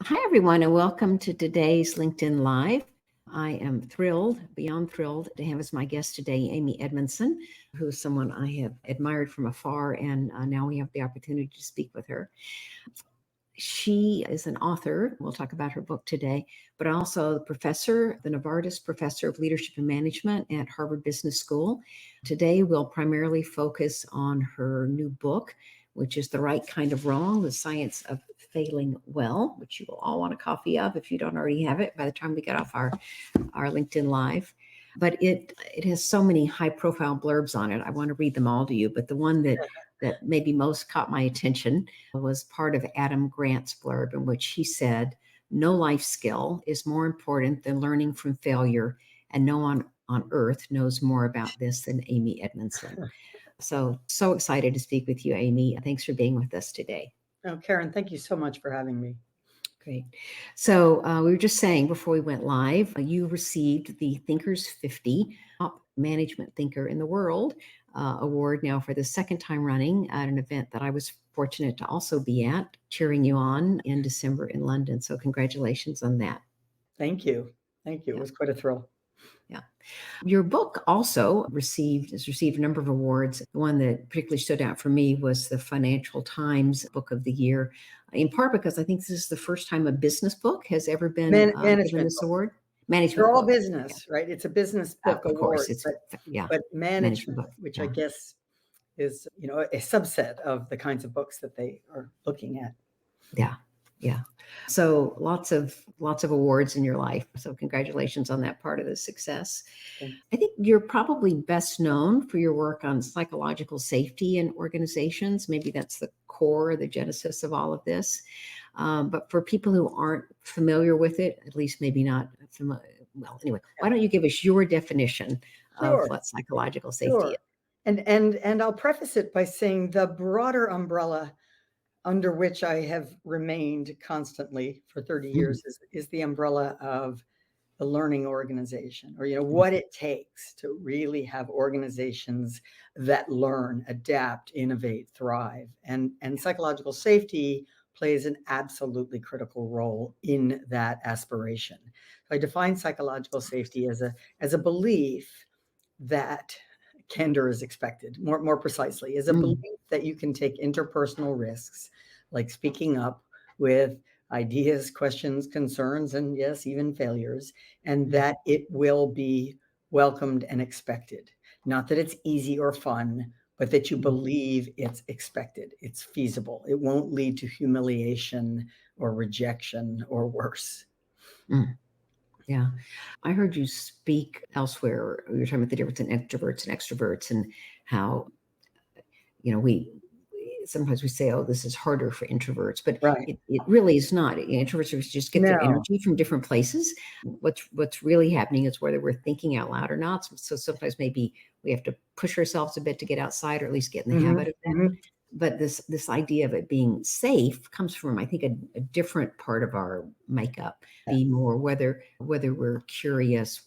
Hi, everyone, and welcome to today's LinkedIn Live. I am thrilled, beyond thrilled, to have as my guest today Amy Edmondson, who is someone I have admired from afar, and now we have the opportunity to speak with her. She is an author. We'll talk about her book today, but also the professor, the Novartis Professor of Leadership and Management at Harvard Business School. Today, we'll primarily focus on her new book, which is The Right Kind of Wrong, The Science of Failing Well, which you will all want a copy of if you don't already have it by the time we get off our LinkedIn Live. But it has so many high-profile blurbs on it. I want to read them all to you, but the one that maybe most caught my attention was part of Adam Grant's blurb, in which he said, "No life skill is more important than learning from failure, and no one on earth knows more about this than Amy Edmondson." So excited to speak with you, Amy. Thanks for being with us today. Oh, Karen, thank you so much for having me. Great. So we were just saying before we went live, you received the Thinkers 50 Top Management Thinker in the World award now for the second time running at an event that I was fortunate to also be at, cheering you on in December in London. So congratulations on that. Thank you. Thank you. It was quite a thrill. Yeah. Your book also has received a number of awards. The one that particularly stood out for me was the Financial Times Book of the Year, in part because I think this is the first time a business book has ever been given this award. Management They're all book. business, right? It's a business book Of award, course, but management book, which I guess is, a subset of the kinds of books that they are looking at. Yeah. So lots of awards in your life. So congratulations on that part of the success. I think you're probably best known for your work on psychological safety in organizations. Maybe that's the core, the genesis of all of this. But for people who aren't familiar with it, at least maybe not familiar. Well, anyway, why don't you give us your definition of what psychological safety is? And I'll preface it by saying the broader umbrella under which I have remained constantly for 30 years is the umbrella of the learning organization, or what it takes to really have organizations that learn, adapt, innovate, thrive. And psychological safety plays an absolutely critical role in that aspiration. So I define psychological safety as a belief that candor is expected, more precisely, is a belief that you can take interpersonal risks, like speaking up with ideas, questions, concerns, and yes, even failures, and that it will be welcomed and expected. Not that it's easy or fun, but that you believe it's expected, it's feasible. It won't lead to humiliation or rejection or worse. Yeah. I heard you speak elsewhere. You were talking about the difference in introverts and extroverts, and how, sometimes we say, oh, this is harder for introverts, but it really is not. Introverts just get their energy from different places. What's really happening is whether we're thinking out loud or not. So sometimes maybe we have to push ourselves a bit to get outside, or at least get in the habit of that. But this idea of it being safe comes from, I think, a different part of our makeup. Be more whether we're curious,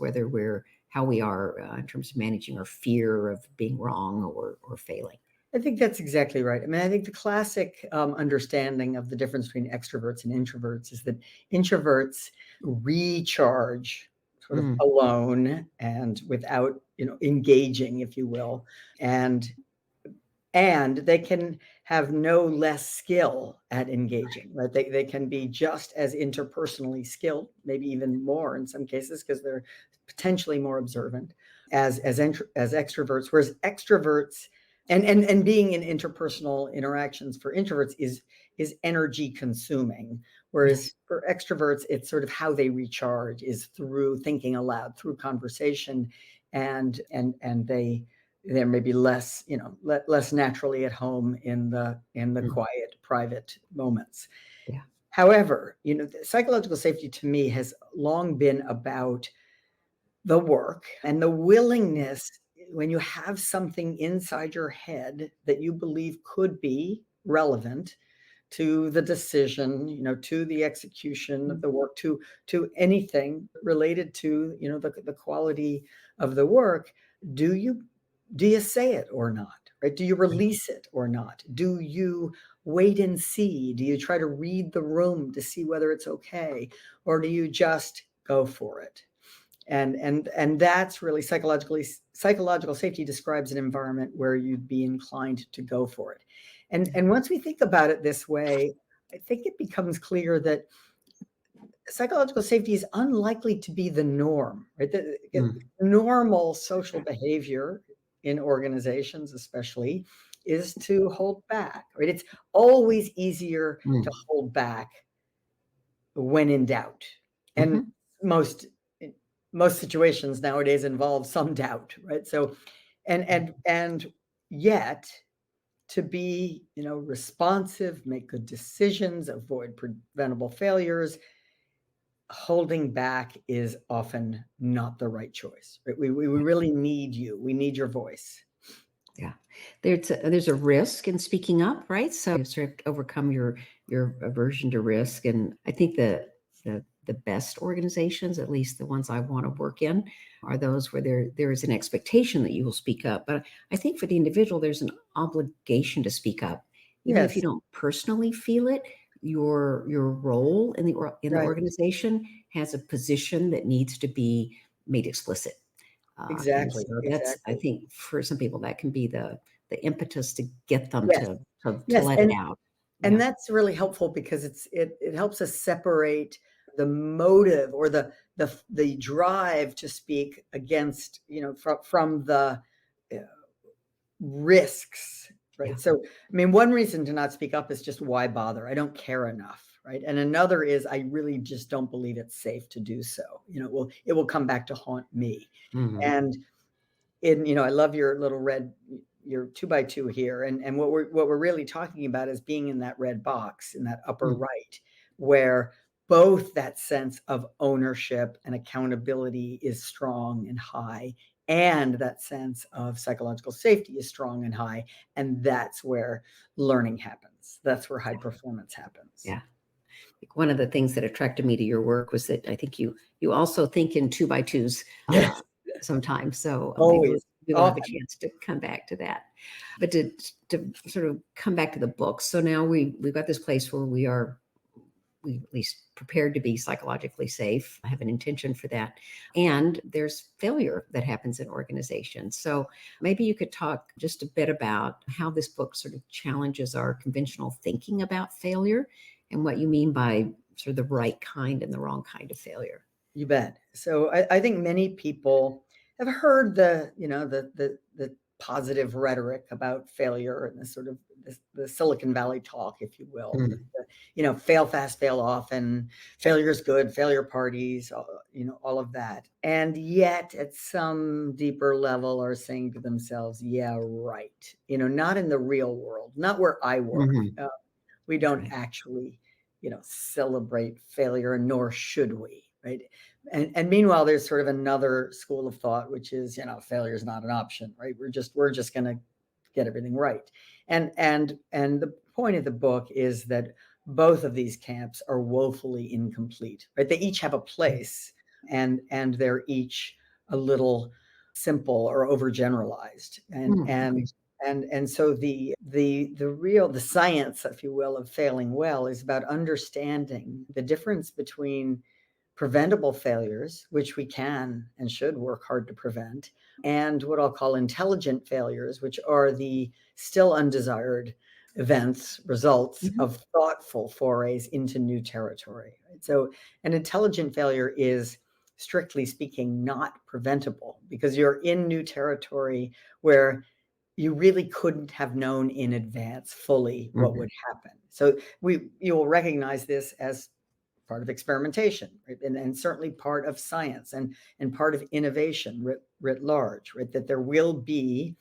how we are in terms of managing our fear of being wrong or failing. I think that's exactly right. I mean, I think the classic understanding of the difference between extroverts and introverts is that introverts recharge sort of alone and without, engaging, if you will, and they can have no less skill at engaging, right? They can be just as interpersonally skilled, maybe even more in some cases, because they're potentially more observant as extroverts, whereas extroverts and being in interpersonal interactions for introverts is energy consuming, whereas for extroverts, it's sort of how they recharge is through thinking aloud, through conversation, and they're maybe less naturally at home in the quiet, private moments. Yeah. However, psychological safety to me has long been about the work and the willingness, when you have something inside your head that you believe could be relevant to the decision, to the execution of the work, to anything related to, the quality of the work, do you say it or not, right? Do you release it or not? Do you wait and see? Do you try to read the room to see whether it's okay? Or do you just go for it? And that's really psychological safety describes an environment where you'd be inclined to go for it. And once we think about it this way, I think it becomes clear that psychological safety is unlikely to be the norm, right? The normal social behavior in organizations, especially, is to hold back, right? It's always easier to hold back when in doubt. And most situations nowadays involve some doubt, right? So, and yet to be, responsive, make good decisions, avoid preventable failures, holding back is often not the right choice, right? We really need you. We need your voice. Yeah, there's a risk in speaking up, right? So you sort of overcome your aversion to risk, and I think the best organizations, at least the ones I want to work in, are those where there is an expectation that you will speak up. But I think for the individual, there's an obligation to speak up, even if you don't personally feel it. Your role in the organization has a position that needs to be made explicit. Exactly. So that's, I think, for some people, that can be the impetus to get them to Yes, let it out. And that's really helpful because it helps us separate the motive or the drive to speak against, from the risks, right? Yeah. So, I mean, one reason to not speak up is just why bother? I don't care enough, right? And another is I really just don't believe it's safe to do so. It will come back to haunt me. And I love your little red, your 2x2 here. And what we're really talking about is being in that red box in that upper right, where both that sense of ownership and accountability is strong and high, and that sense of psychological safety is strong and high. And that's where learning happens. That's where high performance happens. Yeah. One of the things that attracted me to your work was that I think you also think in 2x2s sometimes. So Always. we will have a chance to come back to that. But to sort of come back to the book. So now we've got this place where we at least prepared to be psychologically safe. I have an intention for that. And there's failure that happens in organizations. So maybe you could talk just a bit about how this book sort of challenges our conventional thinking about failure and what you mean by sort of the right kind and the wrong kind of failure. You bet. So I think many people have heard the positive rhetoric about failure and the sort of the Silicon Valley talk, if you will. Fail fast, fail often, failure is good, failure parties, all of that. And yet at some deeper level are saying to themselves, yeah, right. Not in the real world, not where I work. We don't actually, celebrate failure, nor should we. Right. And meanwhile, there's sort of another school of thought, which is, failure is not an option, right? We're just going to get everything right. And the point of the book is that both of these camps are woefully incomplete, right? They each have a place and they're each a little simple or overgeneralized. And so the science, if you will, of failing well is about understanding the difference between preventable failures, which we can and should work hard to prevent, and what I'll call intelligent failures, which are the still undesired events, results of thoughtful forays into new territory. Right? So an intelligent failure is, strictly speaking, not preventable because you're in new territory where you really couldn't have known in advance fully what would happen. So you will recognize this as part of experimentation, right? And certainly part of science and part of innovation writ large, right? That there will be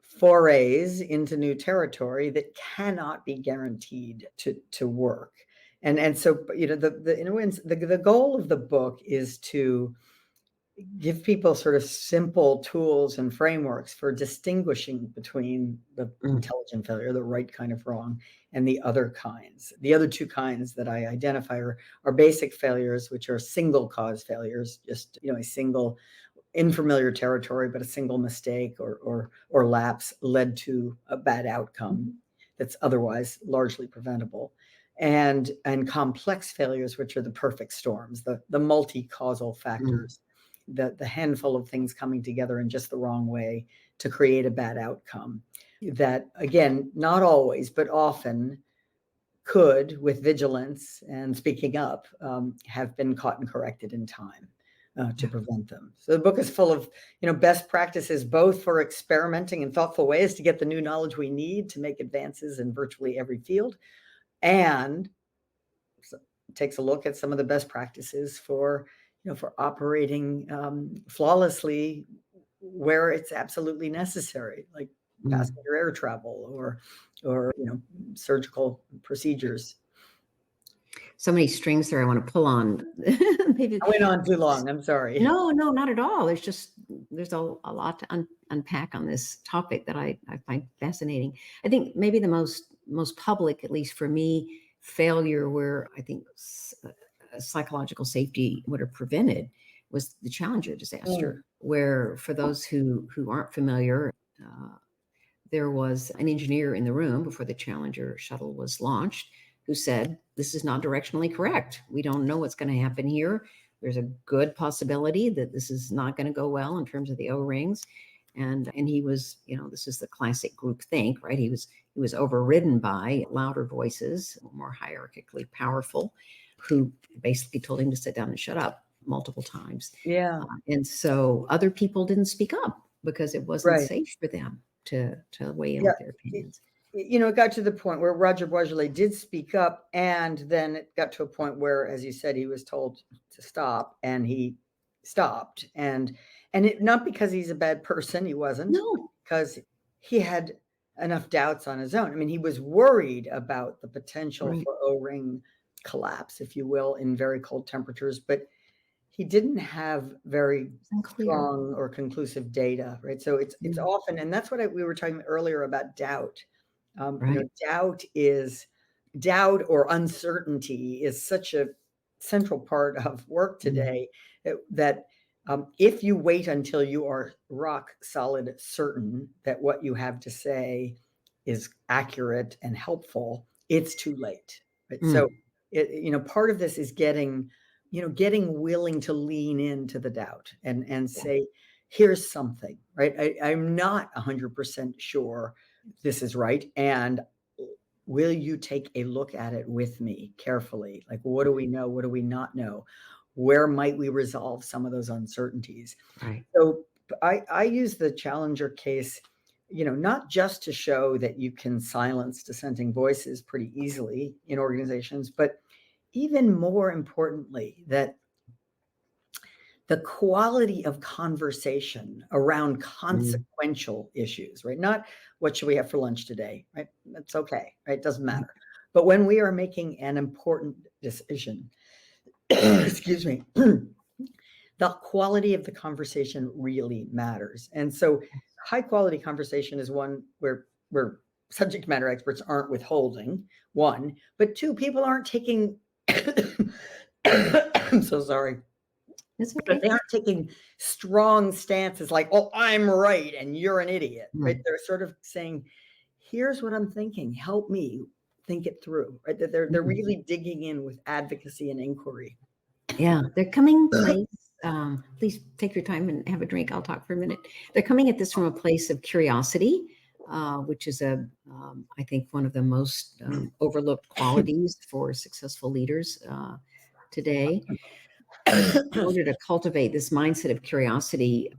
forays into new territory that cannot be guaranteed to work. And so, the goal of the book is to give people sort of simple tools and frameworks for distinguishing between the intelligent failure, the right kind of wrong, and the other kinds. The other two kinds that I identify are basic failures, which are single cause failures, just a single in familiar territory, but a single mistake or lapse led to a bad outcome that's otherwise largely preventable. And complex failures, which are the perfect storms, the multi-causal factors, the handful of things coming together in just the wrong way to create a bad outcome. That, again, not always, but often could, with vigilance and speaking up, have been caught and corrected in time to prevent them. So the book is full of, best practices, both for experimenting in thoughtful ways to get the new knowledge we need to make advances in virtually every field, and takes a look at some of the best practices for operating flawlessly where it's absolutely necessary, like passenger air travel or surgical procedures. So many strings there I want to pull on. Maybe I went on too long. I'm sorry. No, not at all. There's a lot to unpack on this topic that I find fascinating. I think maybe the most public, at least for me, failure where I think psychological safety would have prevented was the Challenger disaster, where, for those who aren't familiar, there was an engineer in the room before the Challenger shuttle was launched who said, "This is not directionally correct. We don't know what's going to happen here. There's a good possibility that this is not going to go well in terms of the O-rings." And he was, this is the classic group think, right? He was overridden by louder voices, more hierarchically powerful, who basically told him to sit down and shut up multiple times. Yeah. And so other people didn't speak up because it wasn't safe for them to weigh in with their opinions. It got to the point where Roger Boisjoly did speak up, and then it got to a point where, as you said, he was told to stop, and he stopped. And it, not because he's a bad person, he wasn't. No, because he had enough doubts on his own. I mean, he was worried about the potential for O-ring collapse, if you will, in very cold temperatures, but he didn't have very strong or conclusive data, right? So it's often, and that's what we were talking earlier about doubt. Doubt or uncertainty is such a central part of work today that if you wait until you are rock solid certain that what you have to say is accurate and helpful, it's too late. Right? So, part of this is getting willing to lean into the doubt and say, here's something, right? I'm not 100% sure this is right. And will you take a look at it with me carefully? Like, what do we know? What do we not know? Where might we resolve some of those uncertainties? Right. So I use the Challenger case, not just to show that you can silence dissenting voices pretty easily in organizations, but even more importantly, that the quality of conversation around consequential issues, right? Not what should we have for lunch today, right? That's okay, right? It doesn't matter. But when we are making an important decision, excuse me, the quality of the conversation really matters. And so high quality conversation is one where subject matter experts aren't withholding, one, but two, people aren't taking, I'm so sorry. It's okay. But they aren't taking strong stances like, "Oh, I'm right and you're an idiot." Right? They're sort of saying, "Here's what I'm thinking. Help me think it through." Right? That they're really digging in with advocacy and inquiry. Yeah, they're coming place. Please take your time and have a drink. I'll talk for a minute. They're coming at this from a place of curiosity, which is I think one of the most overlooked qualities for successful leaders today. In order to cultivate this mindset of curiosity,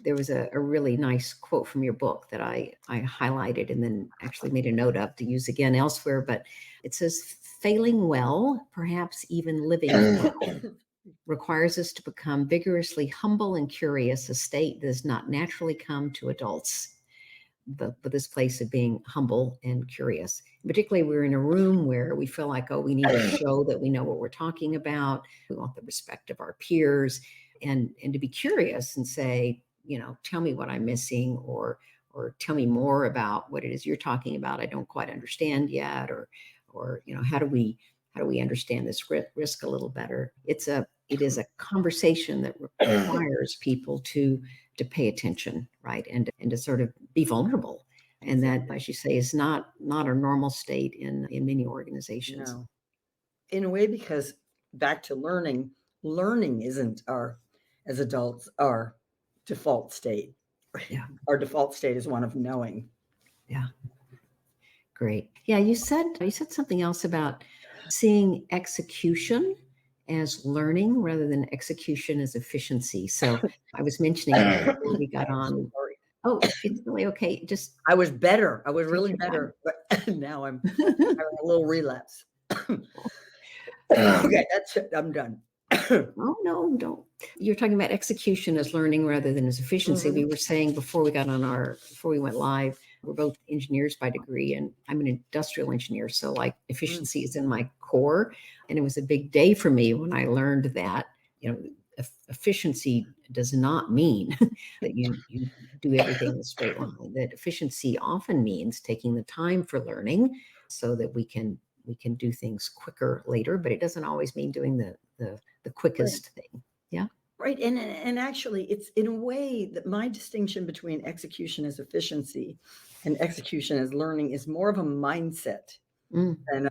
there was a really nice quote from your book that I highlighted and then actually made a note of to use again elsewhere. But it says, "Failing well, perhaps even living well, requires us to become vigorously humble and curious, a state that does not naturally come to adults." But this place of being humble and curious. Particularly, we're in a room where we feel like, we need to show that we know what we're talking about. We want the respect of our peers, and to be curious and say, tell me what I'm missing, or tell me more about what it is you're talking about. I don't quite understand yet, or how do we understand this risk a little better? It's it is a conversation that requires people to pay attention, right? And to sort of be vulnerable. And that, as you say, is not a normal state in many organizations. No. In a way, because back to learning isn't as adults, our default state. Yeah. Our default state is one of knowing. Yeah. Great. Yeah, you said something else about seeing execution as learning rather than execution as efficiency. So I was mentioning before we got on. Sorry. Oh, it's really okay. Just I was better. I was take really your time. better, but now I'm having a little relapse. Okay, that's it. I'm done. Oh, no, don't. You're talking about execution as learning rather than as efficiency. Mhm. We were saying before we went live, we're both engineers by degree, and I'm an industrial engineer. So like efficiency is in my core. And it was a big day for me when I learned that, efficiency does not mean that you do everything in a straight line. That efficiency often means taking the time for learning so that we can do things quicker later, but it doesn't always mean doing the quickest thing. Yeah. Right. And actually, it's in a way that my distinction between execution as efficiency and execution as learning is more of a mindset. And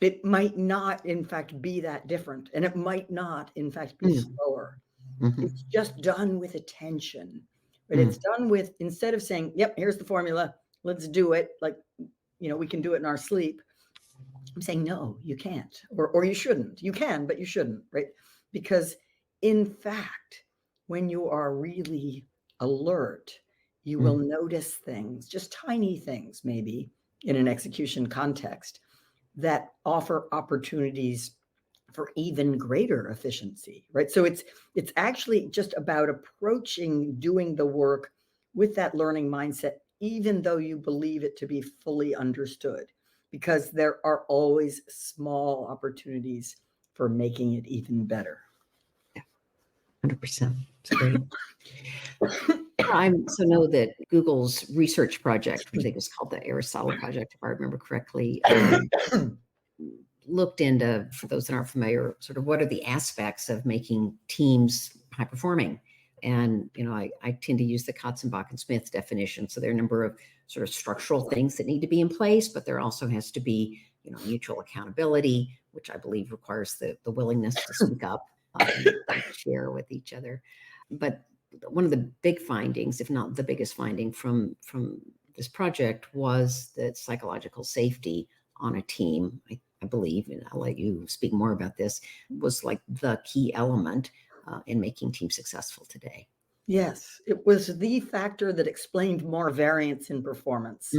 it might not, in fact, be that different. And it might not, in fact, be slower. It's just done with attention. But it's done with, instead of saying, yep, here's the formula, let's do it. Like, we can do it in our sleep. I'm saying, no, you can't, or you shouldn't. You can, but you shouldn't, right? Because in fact, when you are really alert, you will notice things, just tiny things, maybe in an execution context, that offer opportunities for even greater efficiency, right? So it's actually just about approaching doing the work with that learning mindset, even though you believe it to be fully understood, because there are always small opportunities for making it even better. 100%. It's great. I also know that Google's research project, which I think is called the Aristotle Project, if I remember correctly, looked into, for those that aren't familiar, sort of what are the aspects of making teams high performing. And, I tend to use the Katzenbach and Smith definition. So there are a number of sort of structural things that need to be in place, but there also has to be, mutual accountability, which I believe requires the willingness to speak up and share with each other. But one of the big findings, if not the biggest finding from this project, was that psychological safety on a team, I believe, and I'll let you speak more about this, was like the key element in making teams successful today. Yes, it was the factor that explained more variance in performance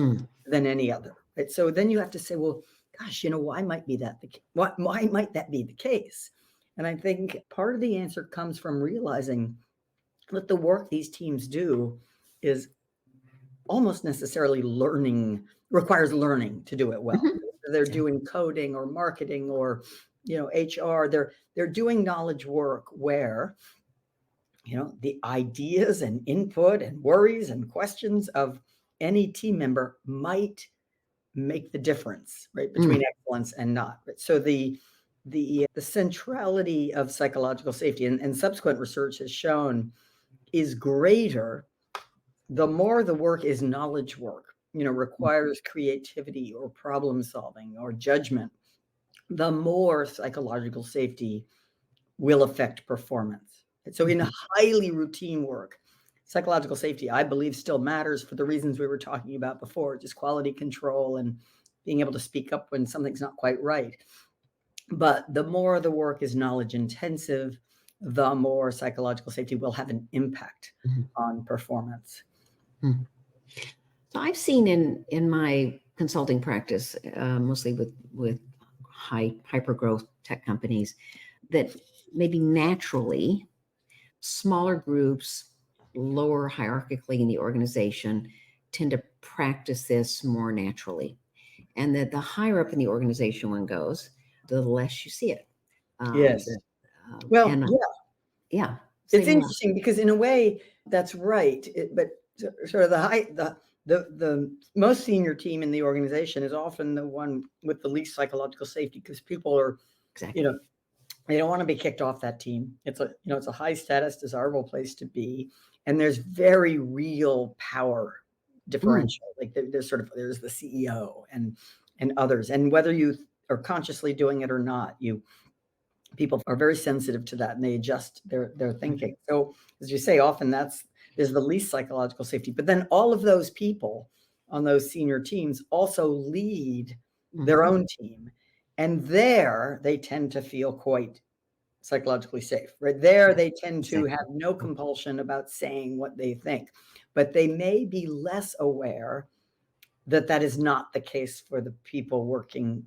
than any other. Right? So then you have to say, well, gosh, why might that be the case? And I think part of the answer comes from realizing that the work these teams do is almost necessarily requires learning to do it well. They're doing coding or marketing or HR. They're doing knowledge work where the ideas and input and worries and questions of any team member might make the difference, right, between excellence and not. Right? So the centrality of psychological safety and subsequent research has shown is greater the more the work is knowledge work, requires creativity or problem solving or judgment, the more psychological safety will affect performance. So in highly routine work, psychological safety, I believe, still matters for the reasons we were talking about before, just quality control and being able to speak up when something's not quite right. But the more the work is knowledge intensive, the more psychological safety will have an impact on performance. So I've seen in my consulting practice, mostly with hyper growth tech companies, that maybe naturally smaller groups, lower hierarchically in the organization, tend to practice this more naturally, and that the higher up in the organization one goes, the less you see it. Yes. Well, yeah. It's interesting because in a way that's right, but sort of the the most senior team in the organization is often the one with the least psychological safety, because people are, Exactly. they don't want to be kicked off that team. It's a high status, desirable place to be. And there's very real power differential. Like there's the CEO and others. And whether you are consciously doing it or not, people are very sensitive to that, and they adjust their thinking. So as you say, often there's the least psychological safety. But then all of those people on those senior teams also lead their own team. And there they tend to feel quite psychologically safe. Right there, they tend to have no compulsion about saying what they think. But they may be less aware that that is not the case for the people working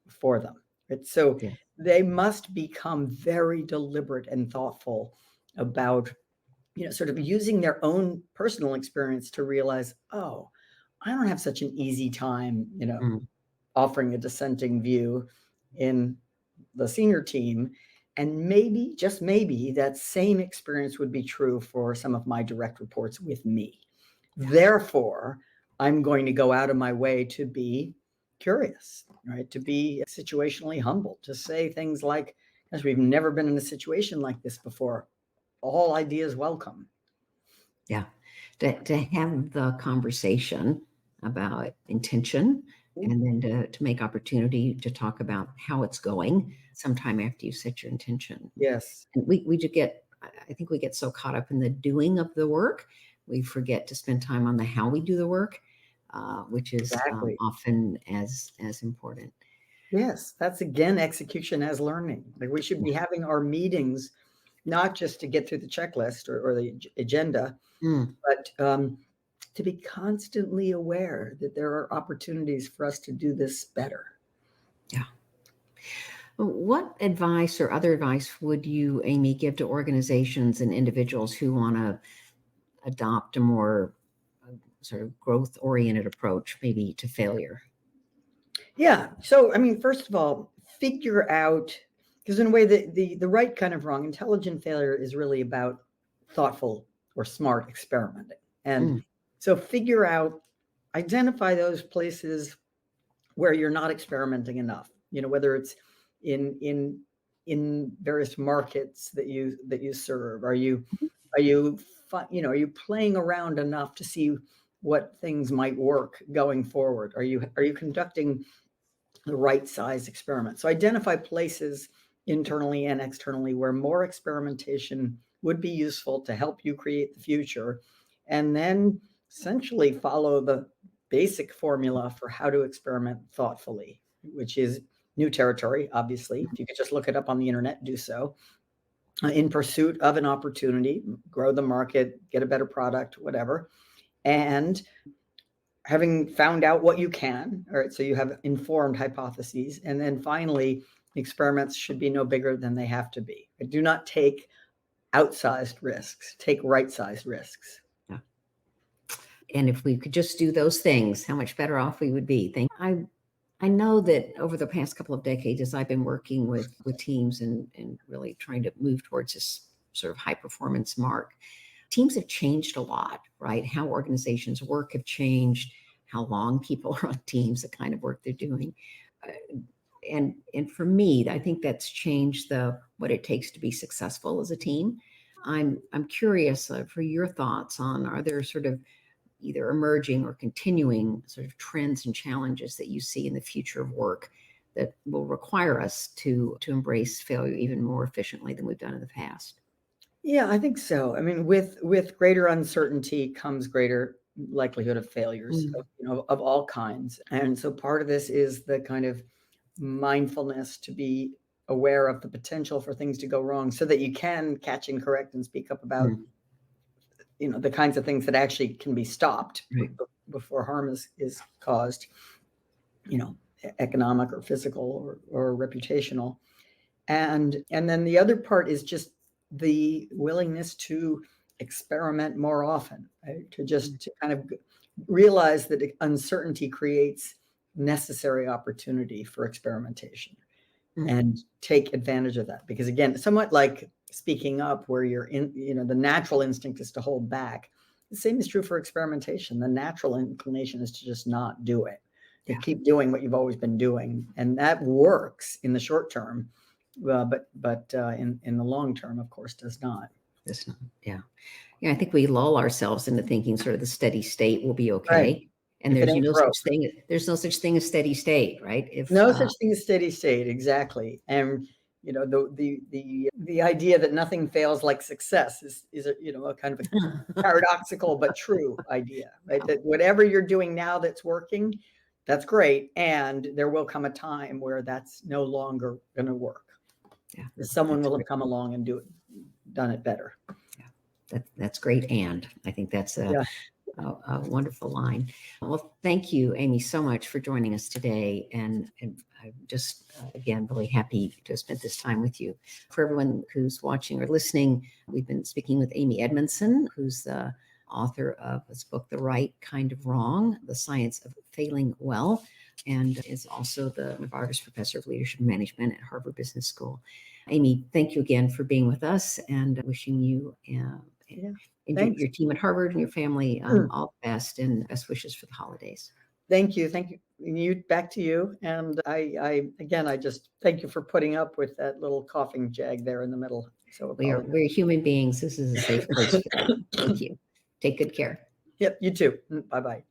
for them. Right? So they must become very deliberate and thoughtful about, sort of using their own personal experience to realize, oh, I don't have such an easy time, offering a dissenting view in the senior team. And maybe, just maybe, that same experience would be true for some of my direct reports with me. Therefore, I'm going to go out of my way to be curious, right? To be situationally humble, to say things like, gosh, we've never been in a situation like this before. All ideas welcome. Yeah. To have the conversation about intention, and then to make opportunity to talk about how it's going sometime after you set your intention. Yes. And I think we get so caught up in the doing of the work, we forget to spend time on the how we do the work, which is often as important. Yes, that's again execution as learning. Like we should be having our meetings not just to get through the checklist or the agenda, but to be constantly aware that there are opportunities for us to do this better. Yeah. What advice or other advice would you, Amy, give to organizations and individuals who want to adopt a more sort of growth-oriented approach, maybe to failure? Yeah. So, I mean, first of all, figure out, because in a way, the right kind of wrong, intelligent failure is really about thoughtful or smart experimenting. And so figure out, identify those places where you're not experimenting enough, whether it's in various markets that you serve. Are you playing around enough to see what things might work going forward? Are you conducting the right size experiment? So identify places internally and externally where more experimentation would be useful to help you create the future, and then essentially follow the basic formula for how to experiment thoughtfully, which is new territory. Obviously, if you could just look it up on the internet, do so. In pursuit of an opportunity, grow the market, get a better product, whatever. And having found out what you can, all right, so you have informed hypotheses. And then finally, experiments should be no bigger than they have to be. Do not take outsized risks, take right-sized risks. Yeah. And if we could just do those things, how much better off we would be. I know that over the past couple of decades, as I've been working with teams and really trying to move towards this sort of high performance mark, teams have changed a lot, right? How organizations work have changed, how long people are on teams, the kind of work they're doing. And for me, I think that's changed what it takes to be successful as a team. I'm curious for your thoughts on, are there sort of either emerging or continuing sort of trends and challenges that you see in the future of work that will require us to embrace failure even more efficiently than we've done in the past? Yeah, I think so. I mean, with greater uncertainty comes greater likelihood of failures, of all kinds. And so part of this is the kind of mindfulness to be aware of the potential for things to go wrong, so that you can catch and correct and speak up about, the kinds of things that actually can be stopped before harm is caused, economic or physical or reputational. And then the other part is just the willingness to experiment more often, right? To kind of realize that uncertainty creates necessary opportunity for experimentation, and take advantage of that. Because again, somewhat like speaking up, where you're in, the natural instinct is to hold back. The same is true for experimentation. The natural inclination is to just not do it, to Yeah. keep doing what you've always been doing. And that works in the short term, but in the long term, of course, does not. It's not. Yeah. Yeah. I think we lull ourselves into thinking sort of the steady state will be Right. okay. And If it there's ain't no broke. such thing. There's no such thing as steady state, right? If No such thing as steady state, exactly. And the idea that nothing fails like success is a kind of a paradoxical but true idea, right? That whatever you're doing now that's working, that's great, and there will come a time where that's no longer going to work. Yeah, Someone that's will have great. come along and done it better. That's great. And I think that's Yeah. a wonderful line. Well, thank you, Amy, so much for joining us today. And I'm just, again, really happy to have spent this time with you. For everyone who's watching or listening, we've been speaking with Amy Edmondson, who's the author of this book, The Right Kind of Wrong, The Science of Failing Well, and is also the Schroders Professor of Leadership and Management at Harvard Business School. Amy, thank you again for being with us, and wishing you and your team at Harvard and your family all the best, and best wishes for the holidays. Thank you. Back to you. And I just thank you for putting up with that little coughing jag there in the middle. So we're human beings. This is a safe place for that. Thank you. Take good care. Yep, you too. Bye-bye.